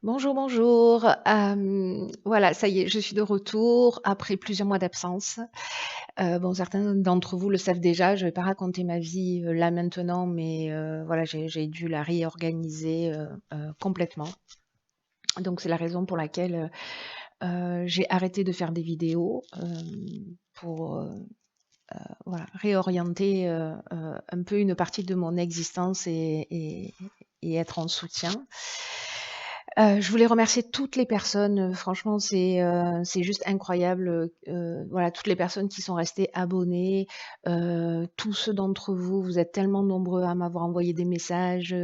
Bonjour, bonjour. Voilà, ça y est, je suis de retour après plusieurs mois d'absence. Bon, certains d'entre vous le savent déjà, je vais pas raconter ma vie, là maintenant, mais voilà, j'ai dû la réorganiser, complètement. Donc c'est la raison pour laquelle, j'ai arrêté de faire des vidéos, pour, voilà, réorienter, un peu une partie de mon existence et être en soutien. Je voulais remercier toutes les personnes, franchement c'est juste incroyable, voilà, toutes les personnes qui sont restées abonnées, tous ceux d'entre vous, vous êtes tellement nombreux à m'avoir envoyé des messages,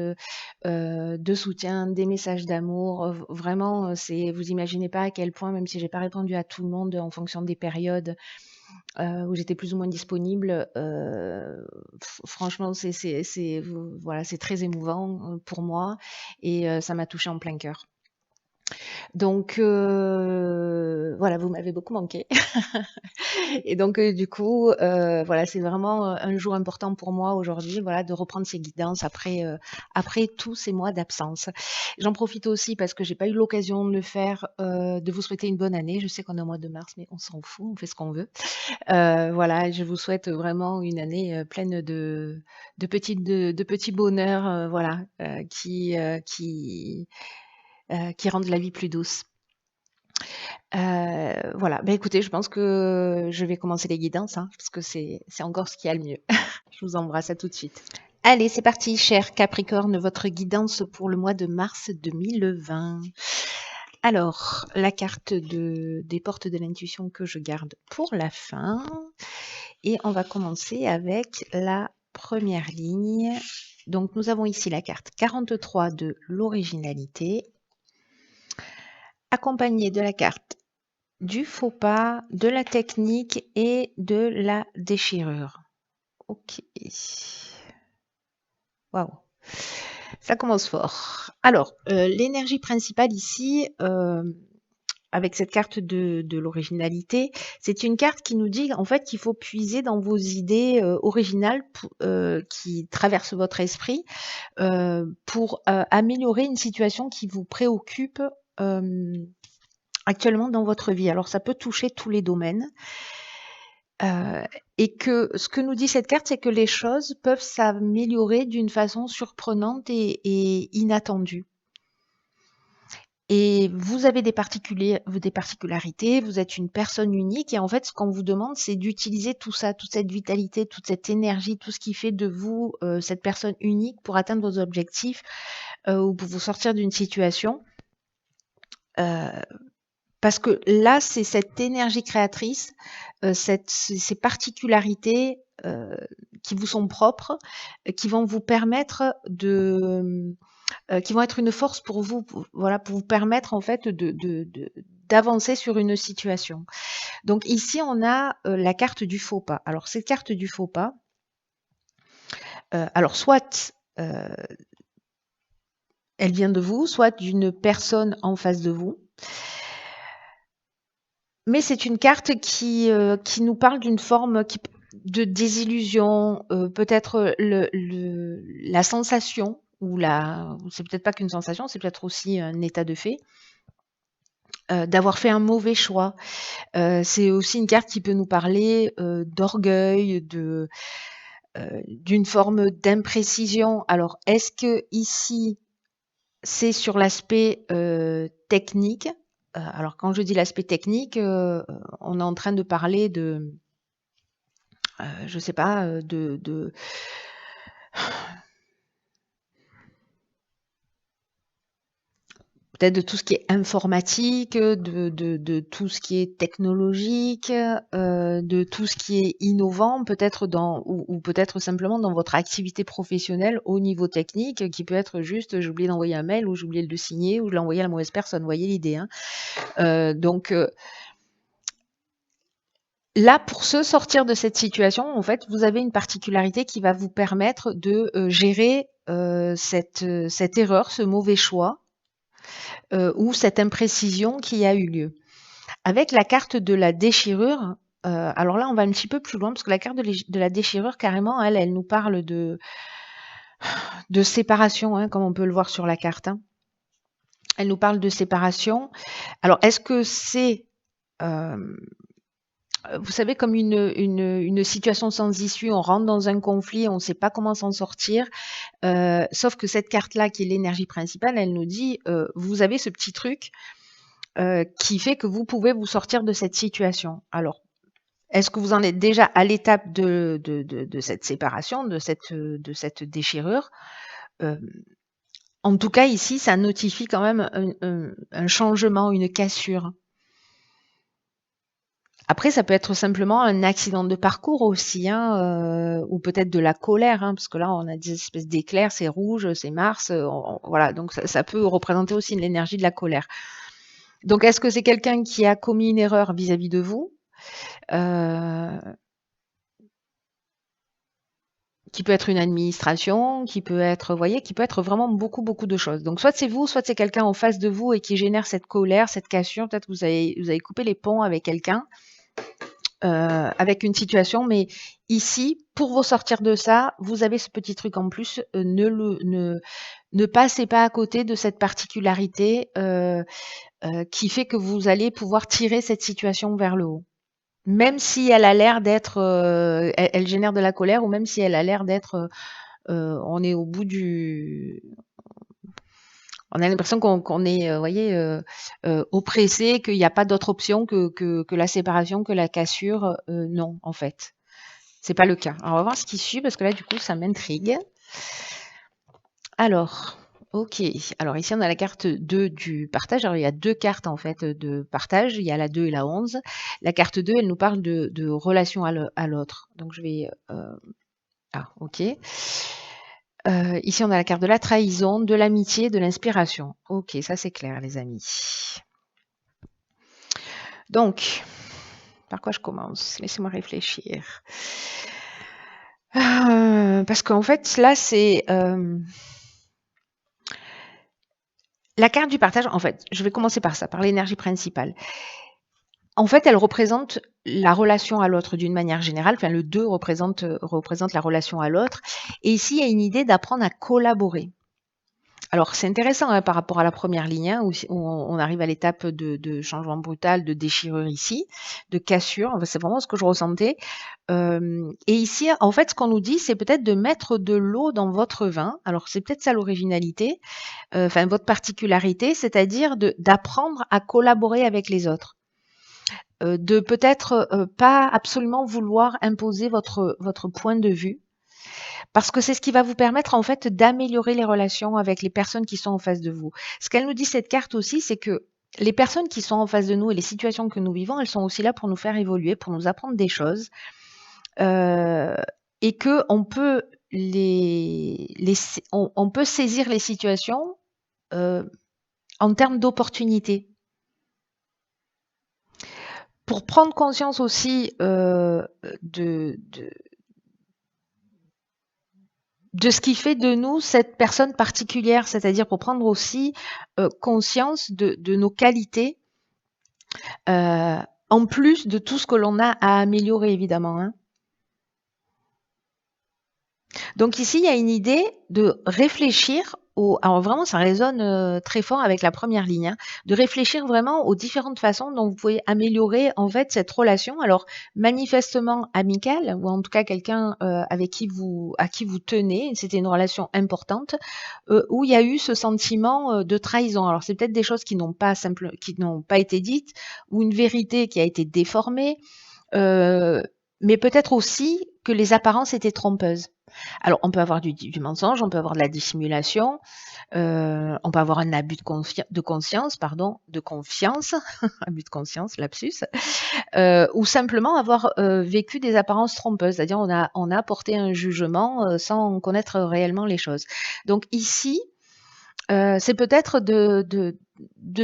de soutien, des messages d'amour, vraiment, c'est vous imaginez pas à quel point, même si j'ai pas répondu à tout le monde en fonction des périodes, où j'étais plus ou moins disponible, franchement voilà, c'est très émouvant, pour moi et ça m'a touchée en plein cœur. Donc voilà, vous m'avez beaucoup manqué et donc du coup, voilà, c'est vraiment, un jour important pour moi aujourd'hui, voilà, de reprendre ces guidances après tous ces mois d'absence. J'en profite aussi parce que j'ai pas eu l'occasion de le faire, de vous souhaiter une bonne année. Je sais qu'on est au mois de mars, mais on s'en fout, on fait ce qu'on veut. Voilà, je vous souhaite vraiment une année, pleine de petits bonheurs, voilà, qui rendent la vie plus douce. Voilà, bah, écoutez, je pense que je vais commencer les guidances, hein, parce que c'est encore ce qu'il y a le mieux. Je vous embrasse, à tout de suite. Allez, c'est parti, cher Capricorne, votre guidance pour le mois de mars 2020. Alors, la carte des portes de l'intuition que je garde pour la fin. Et on va commencer avec la première ligne. Donc, nous avons ici la carte 43 de l'originalité, accompagnée de la carte du faux pas, de la technique et de la déchirure. Ok. Waouh. Ça commence fort. Alors, l'énergie principale ici, avec cette carte de l'originalité, c'est une carte qui nous dit en fait qu'il faut puiser dans vos idées originales qui traversent votre esprit pour améliorer une situation qui vous préoccupe actuellement dans votre vie. Alors ça peut toucher tous les domaines. Et que ce que nous dit cette carte, c'est que les choses peuvent s'améliorer d'une façon surprenante et inattendue. Et vous avez des particularités, vous êtes une personne unique et en fait, ce qu'on vous demande, c'est d'utiliser tout ça, toute cette vitalité, toute cette énergie, tout ce qui fait de vous, cette personne unique pour atteindre vos objectifs, ou pour vous sortir d'une situation. Parce que là, c'est cette énergie créatrice, ces particularités, qui vous sont propres, qui vont vous permettre qui vont être une force pour vous, voilà, pour vous permettre en fait d'avancer sur une situation. Donc ici, on a, la carte du faux pas. Alors cette carte du faux pas, alors soit, elle vient de vous, soit d'une personne en face de vous. Mais c'est une carte qui nous parle d'une forme de désillusion, peut-être la sensation ou c'est peut-être pas qu'une sensation, c'est peut-être aussi un état de fait, d'avoir fait un mauvais choix. C'est aussi une carte qui peut nous parler, d'orgueil, d'une forme d'imprécision. Alors, est-ce que ici, c'est sur l'aspect, technique? Alors quand je dis l'aspect technique, on est en train de parler de, je sais pas, peut-être de tout ce qui est informatique, de tout ce qui est technologique, de tout ce qui est innovant, peut-être ou peut-être simplement dans votre activité professionnelle au niveau technique, qui peut être juste: «J'ai oublié d'envoyer un mail» ou «J'ai oublié de le signer» ou «Je l'ai envoyé à la mauvaise personne». Vous voyez l'idée, hein? Donc là, pour se sortir de cette situation, en fait, vous avez une particularité qui va vous permettre de, gérer, cette erreur, ce mauvais choix, ou cette imprécision qui a eu lieu. Avec la carte de la déchirure, alors là, on va un petit peu plus loin parce que la carte de la déchirure, carrément, elle nous parle de séparation, hein, comme on peut le voir sur la carte, hein. Elle nous parle de séparation. Alors, est-ce que c'est, vous savez, comme une situation sans issue, on rentre dans un conflit, on ne sait pas comment s'en sortir, sauf que cette carte-là, qui est l'énergie principale, elle nous dit, vous avez ce petit truc qui fait que vous pouvez vous sortir de cette situation. Alors, est-ce que vous en êtes déjà à l'étape de cette séparation, de cette déchirure? En tout cas, ici, ça notifie quand même un changement, une cassure. Après, ça peut être simplement un accident de parcours aussi, hein, ou peut-être de la colère, hein, parce que là, on a des espèces d'éclairs, c'est rouge, c'est Mars, voilà, donc ça peut représenter aussi l'énergie de la colère. Donc, est-ce que c'est quelqu'un qui a commis une erreur vis-à-vis de vous? Qui peut être une administration, qui peut être, vous voyez, qui peut être vraiment beaucoup, beaucoup de choses. Donc, soit c'est vous, soit c'est quelqu'un en face de vous et qui génère cette colère, cette cassure. Peut-être que vous avez coupé les ponts avec quelqu'un, avec une situation, mais ici, pour vous sortir de ça, vous avez ce petit truc en plus. Ne passez pas à côté de cette particularité qui fait que vous allez pouvoir tirer cette situation vers le haut. Même si elle a l'air d'être, elle génère de la colère, ou même si elle a l'air d'être, on est au bout du, on a l'impression qu'on est, voyez, oppressé, qu'il n'y a pas d'autre option que la séparation, que la cassure. Non, en fait, c'est pas le cas. Alors, on va voir ce qui suit, parce que là, du coup, ça m'intrigue. Alors, OK. Alors ici, on a la carte 2 du partage. Alors, il y a 2 cartes, en fait, de partage. Il y a la 2 et la 11. La carte 2, elle nous parle de relation à l'autre. Donc je vais, OK. Ici, on a la carte de la trahison, de l'amitié, de l'inspiration. OK, ça c'est clair, les amis. Donc, par quoi je commence? Laissez-moi réfléchir. Parce qu'en fait, là, c'est, la carte du partage. En fait, je vais commencer par ça, par l'énergie principale. En fait, elle représente la relation à l'autre d'une manière générale. Enfin, le 2 représente la relation à l'autre. Et ici, il y a une idée d'apprendre à collaborer. Alors, c'est intéressant, hein, par rapport à la première ligne, hein, où on arrive à l'étape de changement brutal, de déchirure ici, de cassure. Enfin, c'est vraiment ce que je ressentais. Et ici, en fait, ce qu'on nous dit, c'est peut-être de mettre de l'eau dans votre vin. Alors, c'est peut-être ça l'originalité, enfin votre particularité, c'est-à-dire d'apprendre à collaborer avec les autres. De peut-être, pas absolument vouloir imposer votre point de vue, parce que c'est ce qui va vous permettre, en fait, d'améliorer les relations avec les personnes qui sont en face de vous. Ce qu'elle nous dit, cette carte aussi, c'est que les personnes qui sont en face de nous et les situations que nous vivons, elles sont aussi là pour nous faire évoluer, pour nous apprendre des choses, heu et qu'on peut on peut saisir les situations, en termes d'opportunités. Pour prendre conscience aussi, de ce qui fait de nous cette personne particulière, c'est-à-dire pour prendre aussi, conscience de nos qualités, en plus de tout ce que l'on a à améliorer évidemment, hein. Donc ici, il y a une idée de réfléchir alors vraiment ça résonne, très fort avec la première ligne, hein, de réfléchir vraiment aux différentes façons dont vous pouvez améliorer en fait cette relation. Alors manifestement amicale, ou en tout cas quelqu'un, avec qui à qui vous tenez, c'était une relation importante, où il y a eu ce sentiment, de trahison. Alors c'est peut-être des choses qui n'ont pas été dites, ou une vérité qui a été déformée, heu, mais peut-être aussi que les apparences étaient trompeuses. Alors, on peut avoir du mensonge, on peut avoir de la dissimulation, on peut avoir un abus de conscience, pardon, de confiance, abus de conscience, lapsus, ou simplement avoir, vécu des apparences trompeuses. C'est-à-dire on a porté un jugement, sans connaître réellement les choses. Donc ici, c'est peut-être de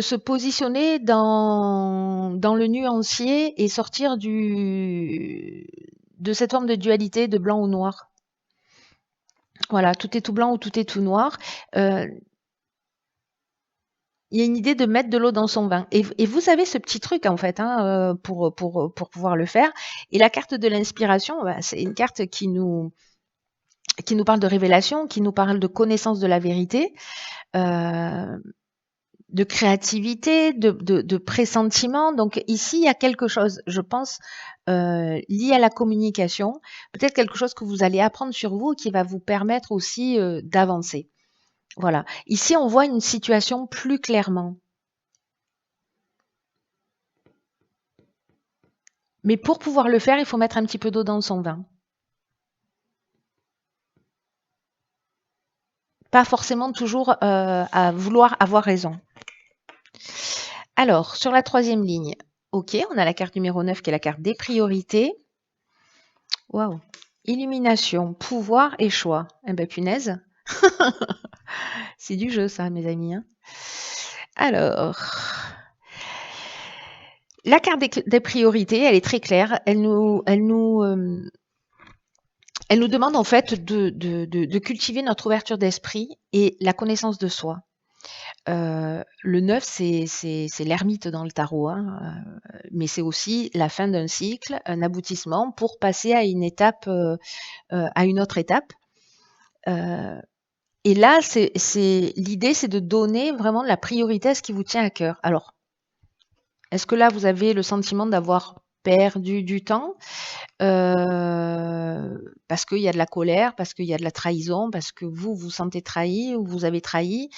se positionner dans le nuancier et sortir de cette forme de dualité de blanc ou noir. Voilà, tout est tout blanc ou tout est tout noir. Heu, il y a une idée de mettre de l'eau dans son vin, et vous avez ce petit truc en fait, hein, pour pouvoir le faire. Et la carte de l'inspiration, bah, c'est une carte qui nous parle de révélation, qui nous parle de connaissance de la vérité. Heu de créativité, de pressentiment. Donc ici, il y a quelque chose, je pense, lié à la communication, peut-être quelque chose que vous allez apprendre sur vous qui va vous permettre aussi d'avancer. Voilà. Ici, on voit une situation plus clairement. Mais pour pouvoir le faire, il faut mettre un petit peu d'eau dans son vin. Pas forcément toujours à vouloir avoir raison. Alors, sur la troisième ligne, ok, on a la carte numéro 9 qui est la carte des priorités. Waouh. Illumination, pouvoir et choix. Eh ben punaise. C'est du jeu ça, mes amis. Hein. Alors, la carte des priorités, elle est très claire. Elle nous demande en fait de cultiver notre ouverture d'esprit et la connaissance de soi. Le 9, c'est l'ermite dans le tarot, hein, mais c'est aussi la fin d'un cycle, un aboutissement pour passer à une étape, à une autre étape. Et là, l'idée, c'est de donner vraiment la priorité à ce qui vous tient à cœur. Alors, est-ce que là, vous avez le sentiment d'avoir perdu du temps parce qu'il y a de la colère, parce qu'il y a de la trahison, parce que vous vous sentez trahi ou vous avez trahi.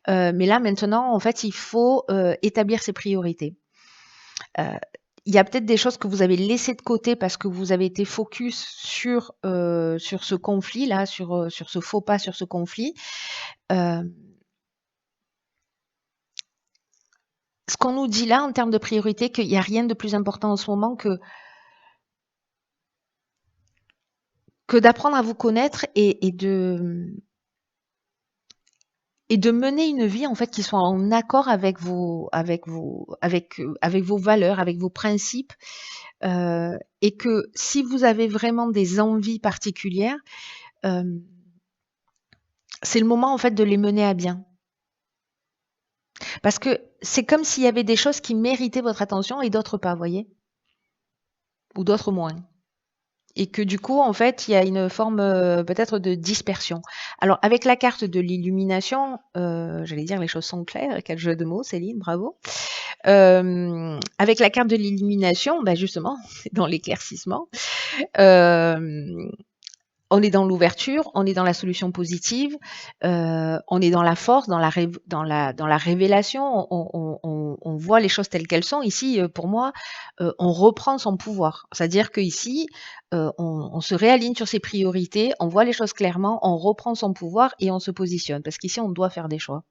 Mais là, maintenant, en fait, il faut établir ses priorités. Il y a peut-être des choses que vous avez laissées de côté parce que vous avez été focus sur ce conflit-là, sur ce faux pas, sur ce conflit. Ce qu'on nous dit là en termes de priorité, qu'il n'y a rien de plus important en ce moment que d'apprendre à vous connaître et de mener une vie en fait qui soit en accord avec vos valeurs, avec vos principes, et que si vous avez vraiment des envies particulières, c'est le moment en fait de les mener à bien. Parce que c'est comme s'il y avait des choses qui méritaient votre attention et d'autres pas, voyez? Ou d'autres moins. Et que du coup, en fait, il y a une forme peut-être de dispersion. Alors, avec la carte de l'illumination, j'allais dire les choses sont claires, quel jeu de mots, Céline, bravo. Avec la carte de l'illumination, bah justement, dans l'éclaircissement, on est dans l'ouverture, on est dans la solution positive, on est dans la force, dans la révélation, on voit les choses telles qu'elles sont. Ici, pour moi, on reprend son pouvoir. C'est-à-dire qu'ici, on se réaligne sur ses priorités, on voit les choses clairement, on reprend son pouvoir et on se positionne. Parce qu'ici, on doit faire des choix.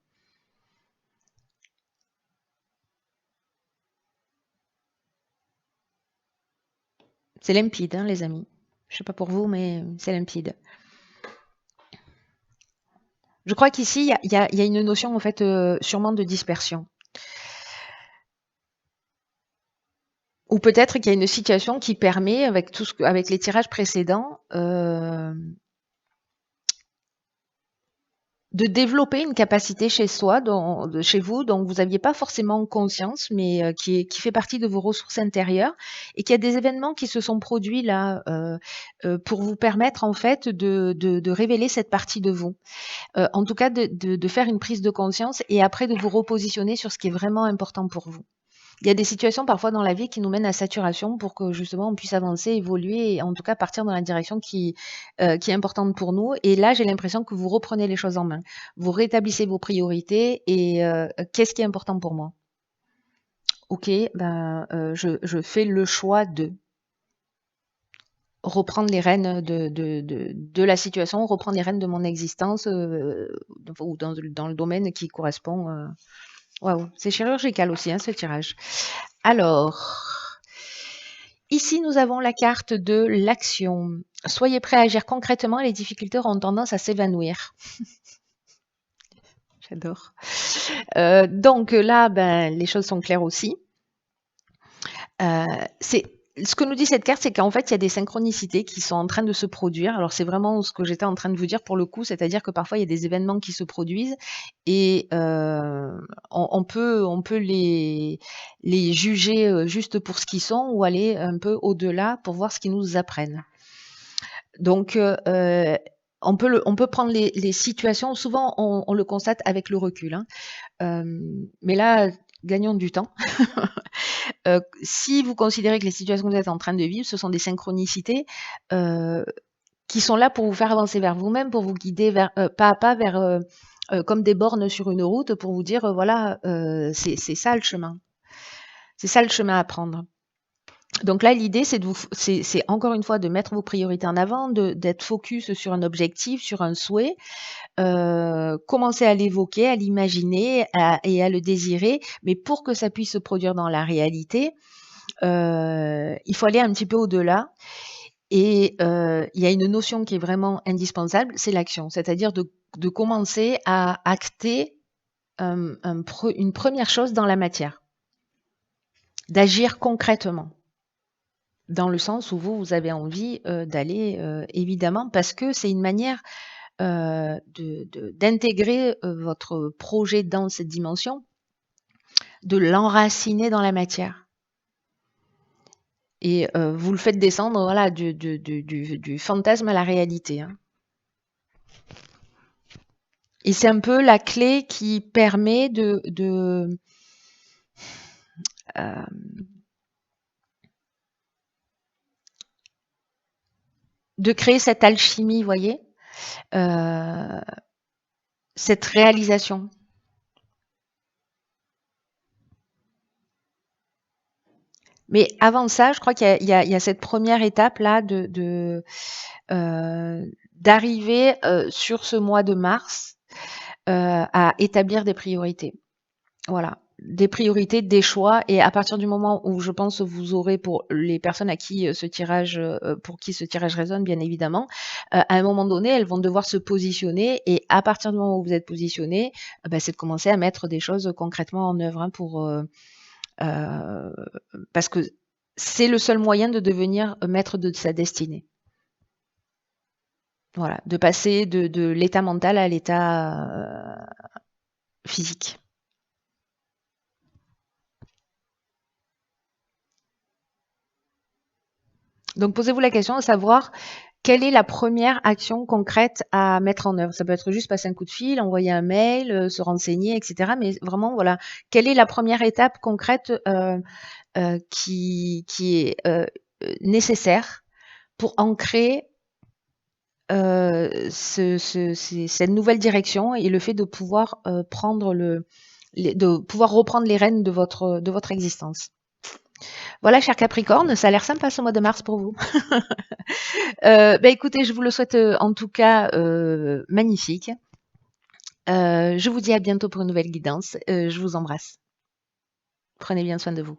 C'est limpide, hein, les amis. Je sais pas pour vous, mais c'est limpide. Je crois qu'ici, il y a une notion, en fait, sûrement de dispersion. Ou peut-être qu'il y a une situation qui permet, avec les tirages précédents, de développer une capacité chez soi, chez vous, dont vous n'aviez pas forcément conscience, mais qui fait partie de vos ressources intérieures, et qu'il y a des événements qui se sont produits là pour vous permettre en fait de révéler cette partie de vous. En tout cas, de faire une prise de conscience et après de vous repositionner sur ce qui est vraiment important pour vous. Il y a des situations parfois dans la vie qui nous mènent à saturation pour que justement on puisse avancer, évoluer et en tout cas partir dans la direction qui est importante pour nous. Et là, j'ai l'impression que vous reprenez les choses en main. Vous rétablissez vos priorités et qu'est-ce qui est important pour moi? Ok, je fais le choix de reprendre les rênes de la situation, reprendre les rênes de mon existence ou dans le domaine qui correspond. Waouh, c'est chirurgical aussi, hein, ce tirage. Alors, ici, nous avons la carte de l'action. Soyez prêts à agir concrètement, les difficultés auront tendance à s'évanouir. J'adore. Donc là, les choses sont claires aussi. Ce que nous dit cette carte, c'est qu'en fait, il y a des synchronicités qui sont en train de se produire. Alors, c'est vraiment ce que j'étais en train de vous dire pour le coup, c'est-à-dire que parfois, il y a des événements qui se produisent et on peut les juger juste pour ce qu'ils sont ou aller un peu au-delà pour voir ce qu'ils nous apprennent. Donc, on peut prendre les situations, souvent on le constate avec le recul, hein. Mais là, gagnons du temps. Si vous considérez que les situations que vous êtes en train de vivre, ce sont des synchronicités, qui sont là pour vous faire avancer vers vous-même, pour vous guider vers, pas à pas vers, comme des bornes sur une route pour vous dire, voilà, c'est ça le chemin. C'est ça le chemin à prendre. Donc là, l'idée, c'est encore une fois de mettre vos priorités en avant, d'être focus sur un objectif, sur un souhait, commencer à l'évoquer, à l'imaginer et à le désirer. Mais pour que ça puisse se produire dans la réalité, il faut aller un petit peu au-delà. Et il y a une notion qui est vraiment indispensable, c'est l'action. C'est-à-dire de commencer à acter une première chose dans la matière, d'agir concrètement. Dans le sens où vous avez envie d'aller, évidemment, parce que c'est une manière d'intégrer votre projet dans cette dimension, de l'enraciner dans la matière. Et vous le faites descendre, voilà, du fantasme à la réalité, hein. Et c'est un peu la clé qui permet euh, de créer cette alchimie, vous voyez, cette réalisation. Mais avant ça, je crois qu'il y a cette première étape là d'arriver sur ce mois de mars à établir des priorités. Voilà, des priorités, des choix, et à partir du moment où je pense vous aurez, pour les personnes à qui ce tirage, pour qui ce tirage résonne, bien évidemment, à un moment donné, elles vont devoir se positionner, et à partir du moment où vous êtes positionné, c'est de commencer à mettre des choses concrètement en œuvre, hein, parce que c'est le seul moyen de devenir maître de sa destinée. Voilà, de passer de l'état mental à l'état physique. Donc posez-vous la question de savoir quelle est la première action concrète à mettre en œuvre. Ça peut être juste passer un coup de fil, envoyer un mail, se renseigner, etc. Mais vraiment, voilà, quelle est la première étape concrète qui est nécessaire pour ancrer cette nouvelle direction, et le fait de pouvoir de pouvoir reprendre les rênes de votre existence. Voilà, cher Capricorne, ça a l'air sympa ce mois de mars pour vous. Écoutez, je vous le souhaite en tout cas magnifique. Je vous dis à bientôt pour une nouvelle guidance. Je vous embrasse. Prenez bien soin de vous.